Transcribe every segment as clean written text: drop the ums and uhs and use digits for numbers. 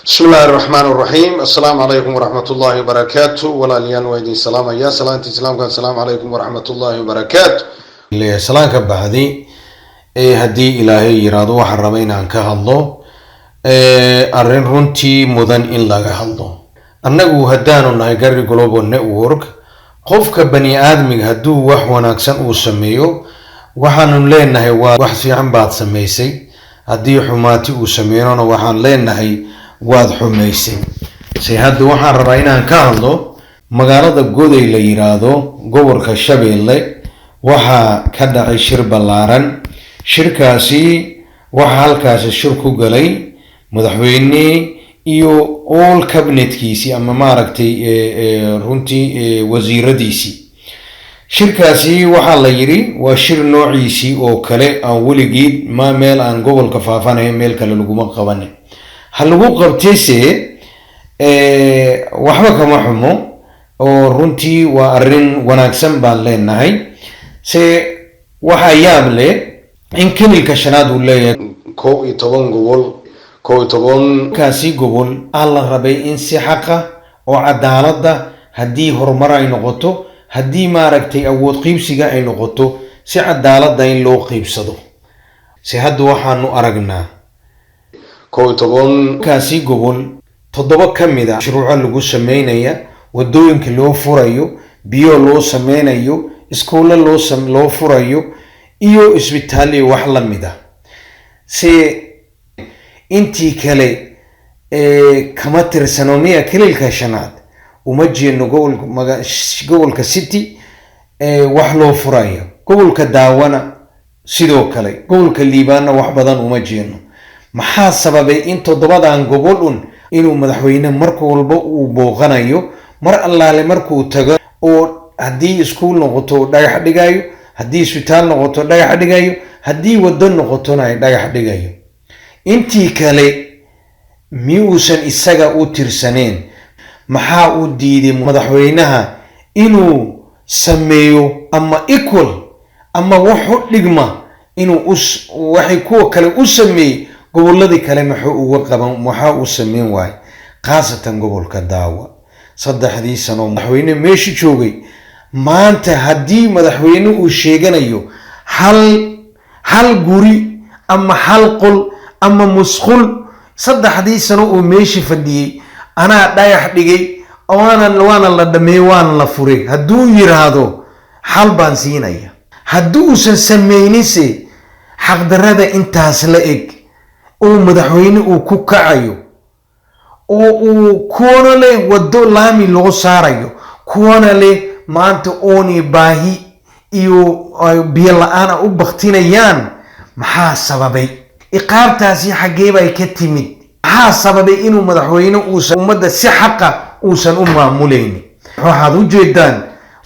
بسم الله الرحمن الرحيم السلام عليكم ورحمة الله وبركاته ولا ليان ويدين سلام يا سلامتي سلام كان السلام عليكم ورحمة الله وبركاته سلام كبعدي هدي إلهي يرادو وحرمين عن كهالله أرين رنتي مدن إن لا كهالله أنه هدانو نايقرر قلوبو نتورك قفك بني آدمي هدو وحوانا أكسن وسميو وحانو لين هي وحسي عن بعض سميسي هدي حماتي وسميرون وحان لين هي واد حميسي سيهدو وحان ربعين عن كهالله مقالة قودي ليرادو قورك الشبيلي waxaa ka dhacay shir ballaaran shirkaasi waxa halkaas shir ku galay madaxweyne iyo all cabinetkiisi ama maaragtay runtii wasiiradiisi shirkaasi waxa la yiri waa shir noociisi oo kale aan weligeed ma meel aan gobolka faafanahay meel kale lagu ma qaban hal lagu qabtayse waxba kama xumo oo runtii waa arin wanaagsan baan leenahay se waxa yaab leh in kililka shanaad uu leeyahay كو يتبون قبول كو يتبون kaasi gobol alla rabay in si xaqa oo cadaalada hadii horumar ay noqoto hadii maaragtay awood qiibsiga ay noqoto si cadaalada in loo qiibsado si hadda waxaanu aragnaa كو يتبون kaasi gobol toddoba kamida shuruuco lagu sameeynaya wadooyinka loo furayo biyo loo sameynayo iskoola loo furayo iyo isbitaal wax la mid ah si intii kale kama tirsanomiya kililka shanaad uma jeeno gobolka city wax loo furayo gobolka daawana sidoo kale gobolka liibaana wax badan uma jeeno maxaa sababay in toddobadan gobol inuu madaxweyne markuu walba uu booqanayo mar allaale markuu tago oo haddii iskuul noqoto dhagax dhigayo haddii isbitaal noqoto dhagax dhigayo haddii wado noqotona ay dhagax dhigayo intii kale miyuusan isaga u tirsaneen maxaa u diiday madaxweynaha inuu sameeyo ama equal ama wax u dhigma inuu waxay kuwa kale u sameeyay gobolladii kale maxaa uu sameyn waayay khaasatan gobolka daawa saddexdii sano madaxweyne meesha joogay maanta haddii madaxweyne uu sheeganayo hal guri ama hal qol ama musqul saddexdii sano uu meesha fadhiyay anaa dhagax dhigay waana la dhameeyay waana la furay hadduu yiraahdo hal baan siinaya haddii uusan sameynise xaqdarrada intaas la eg oo madaxweyne uu ku kacayo oo uu kuwana leh wado laami loo saarayo kuwana leh maanta ooni baahi iyo biyo la'aan u baktinayaan maxaa sababay iqaabtaasi xagee bay ka timid maxaa sababay inuu madaxweyne uusan ummadda si xaqa uusan u maamulaynin waxaad u jeedaan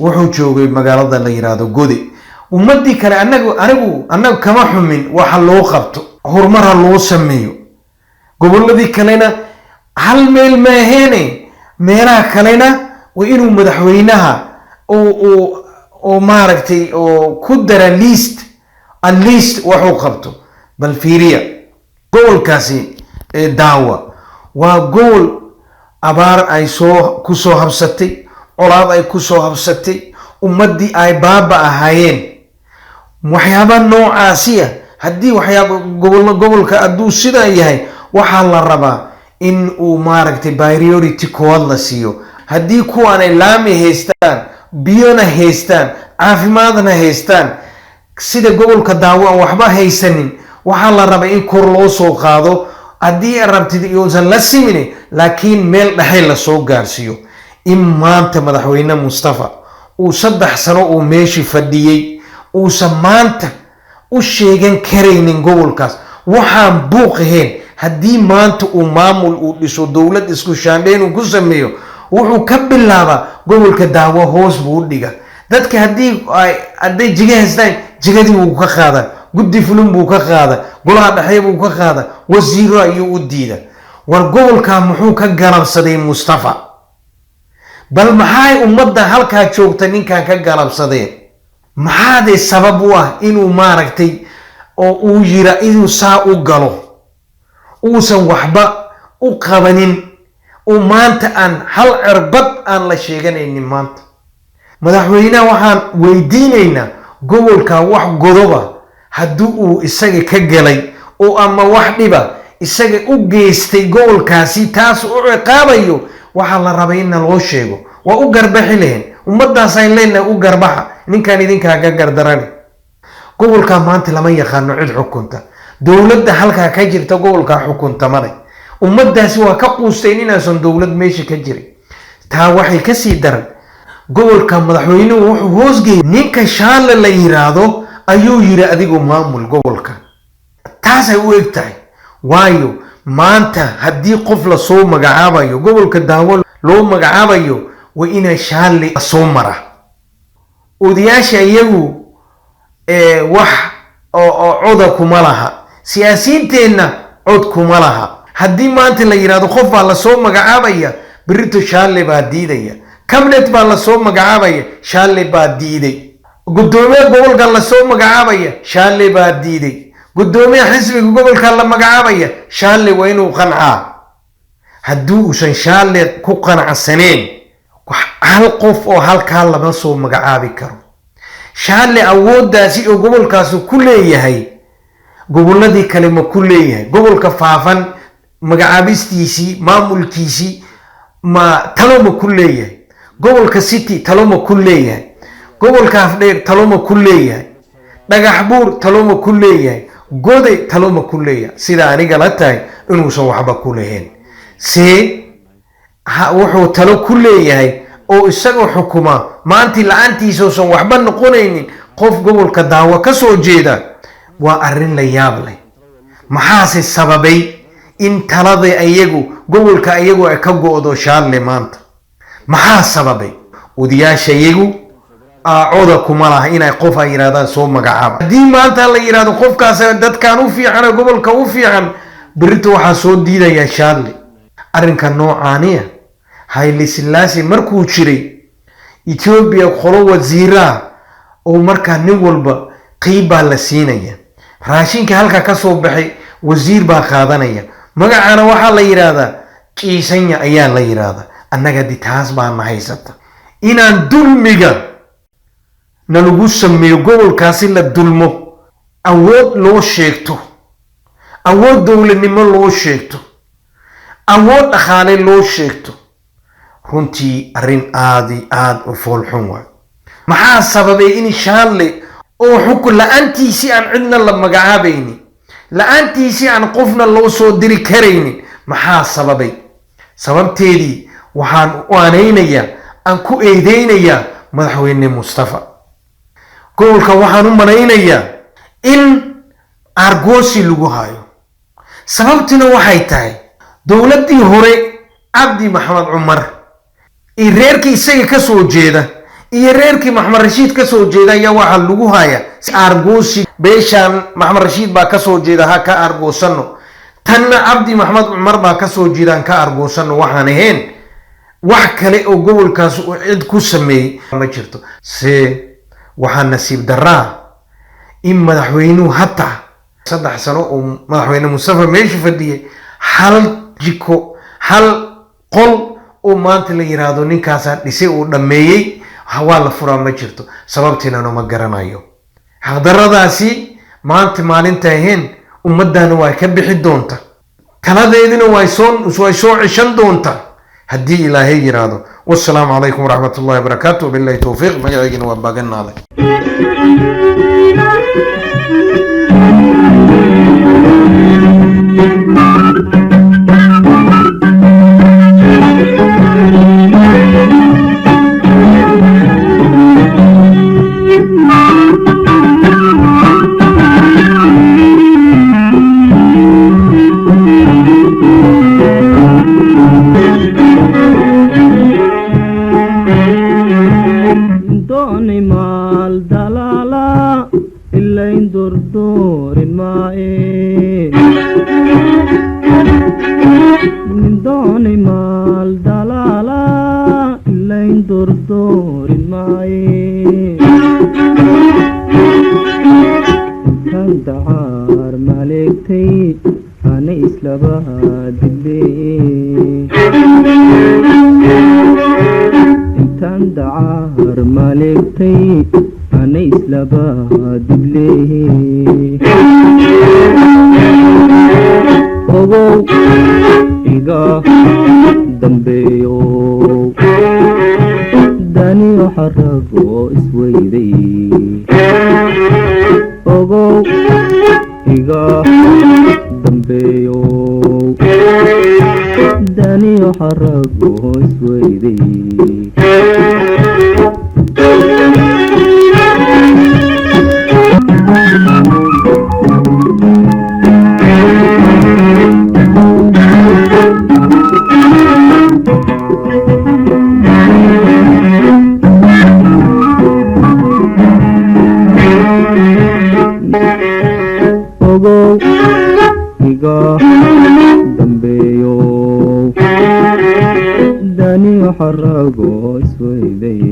wuxuu joogay magaalada la yiraahdo gode ummadii kale anagu kama xumin waxa loo qabto horumar loo sameeyo gobolladii kalena hal meel ma aheene meelaha kalena waa inuu madaxweynaha oo maaragtay oo ku dara at least wuxuu qabto bal fiiriya gobolkaasi daawa waa gobol abaar ay ku soo habsatay colaad ay ku soo habsatay ummadii ay baaba ahaayeen waxyaaba noocaasiya haddii waxyaaba gobolka hadduu sidaa yahay waxaa la rabaa in uu maaragtay priority kood la siiyo haddii kuwaanay laami haystaan biyona haystaan caafimaadna haystaan sida gobolka daawo aan waxba haysanin waxaa la rabaa in kor loo soo qaado haddii rabtid iyosan la simin laakiin meel dhaxay la soo gaarsiiyo in maanta madaxweyne Mustafa uu 3 sano uu meeshii fadhiyay uusan maanta u sheegan karaynin gobolkaas waxaan buuqahayn haddii maanta uu maamul uu dhiso dowlad isku shaandhayn uu ku sameeyo wuxuu ka bilaabaa gobolka daawo hoos buu dhiga dadka haddii jiga haystaan jigadii wuu ka qaada guddi fulin buu ka qaada golaha dhexe buu ka qaada wasiiro ayuu u diida war gobolka muxuu ka galabsaday Mustafa bal maxay ummadda halkaa joogta ninkan ka galabsadeen maxaa sabab u ah inuu maaragtay oo uu yira inuu saa u galo uusan waxba qabanin oo maanta aan hal cirbad aan la sheeganaynin maanta madaxweynaha waxaan weydiinaynaa gobolka wax godoba haddii uu isaga ka galay oo ama wax dhiba isaga u geystay gobolkaasi taas u ciqaabayo waxa la rabay in loo sheego waa u garbaxi lehen ummadaas ay leenahay u garbaxa ninkan idinka ka gardarani gobolka maanta lama yaqaano cid xukunta dawladda halka ka jirta gobolka xukunta maray ummadaasi waa ka quusteen inaasan dawlad meesha ka jirin taa waxay ka sii daran gobolka madaxweynuhu wuxuu hoosgeeyay ninka shaale la yiraahdo ayuu yiri adigu maamul gobolka taas ay u egtahay waayo maanta haddii qof la soo magacaabayo gobolka daawo loo magacaabayo waa ina shaale soo mara odayaasha iyagu wax oo coda kuma laha siyaasiyiinteenna cod kuma laha haddii maanta la yiraahdo qof baa la soo magacaabaya berito shaale baa diidaya cabinet baa la soo magacaabaya shaale baa diiday gudoomiye gobolka la soo magacaabaya shaale baa diiday gudoomiye xisbiga gobolka la magacaabaya shaale waa inuu qancaa haddii uusan shaale ku qanacsaneen hal qof oo halkaa lama soo magacaabi karo shaale awooddaasi oo gobolkaasi ku leeyahay gobolladii kale ma ku leeyahay gobolka faafan magacaabistiisii maamulkiisii ma talo ma ku leeyahay gobolka city talo ma ku leeyahay gobolka afdheer talo ma ku leeyahay dhagax buur talo ma ku leeyahay goday talo ma ku leeyahay sida aniga la tahay inuusan waxba ku lahayn wuxuu talo ku leeyahay oo isagoo xukuma maantii la-aantiisa uusan waxba noqonaynin qof gobolka daawo ka soo jeeda waa arrin la yaab leh maxaase sababay in talada iyagu gobolka iyagu ay ka go'do shaale maanta maxaa sababay odayaasha iyagu cooda kuma laha inay qof ay yiraahdaan soo magacaaba haddii maanta la yiraahdo qofkaas dadkan u fiican gobolka u fiican berito waxaa soo diidaya shaale arrinka noocaaniya Haile Selassie markuu jiray Ethiopia qolo wasiiraha oo markaa nin walba qeyb baa la siinaya raashinka halka ka soo baxay wasiir baa qaadanaya magacana waxaa la yiraahdaa qiisanya ayaa la yiraahdaa annaga ditaas baa ma haysata inaan dulmiga nalagu sameeyo gobolkaasi la dulmo awood loo sheegto awood dowladnimo loo sheegto awood dhaqaale loo sheegto runtii arrin aad u foolxun waa maxaa sababay in shaale oo xukun la-aantiisii aan cidna la magacaabaynin la-aantiisii aan qofna loo soo diri karaynin maxaa sababay sababteedii waxaan u aanaynayaa aan ku eedeynayaa madaxweyne Mustafa gobolka waxaan u malaynayaa in argoosi lagu hayo sababtuna waxay tahay dowladdii hore Cabdi Maxamed Cumar iyo reerkii isaga ka soo jeeda iyo reerkii Maxamed Rashiid ka soo jeeda ayaa waxa lagu haya argoosi beeshan Maxamed Rashiid baa ka soo jeeda ha ka argoosano tanna Cabdi Maxamed Cumar baa ka soo jeedaan ka argoosano waxaan ahayn wax kale oo gobolkaas uu cid ku sameeyay ma jirto waxaa nasiib daraa in madaxweynuhu hataa 3 sano oo madaxweyne Mustafa meesha fadhiyay hal jiko hal qol oo maanta la yiraahdo ninkaas dhisay oo dhameeyay waa la furaa ma jirto sababtiina ma garanayo xaqdaradaasi maanta maalinta ahayn ummadana waa ka bixi doonta taladeedina way soo cishan doonta haddii ilaahay yiraahdo والسلام عليكم ورحمة الله وبركاته بالله توفيق مجاعين وباقنا عليك أنا إسلابا دلي إنتان دعار مالكتي أنا إسلابا دلي أغو إيغا دمبيو داني وحرقو اسويدي أغو إيغا دمبيو داني وحرقو اسويدي Ogo iga dambeeyo dani xarago isweyday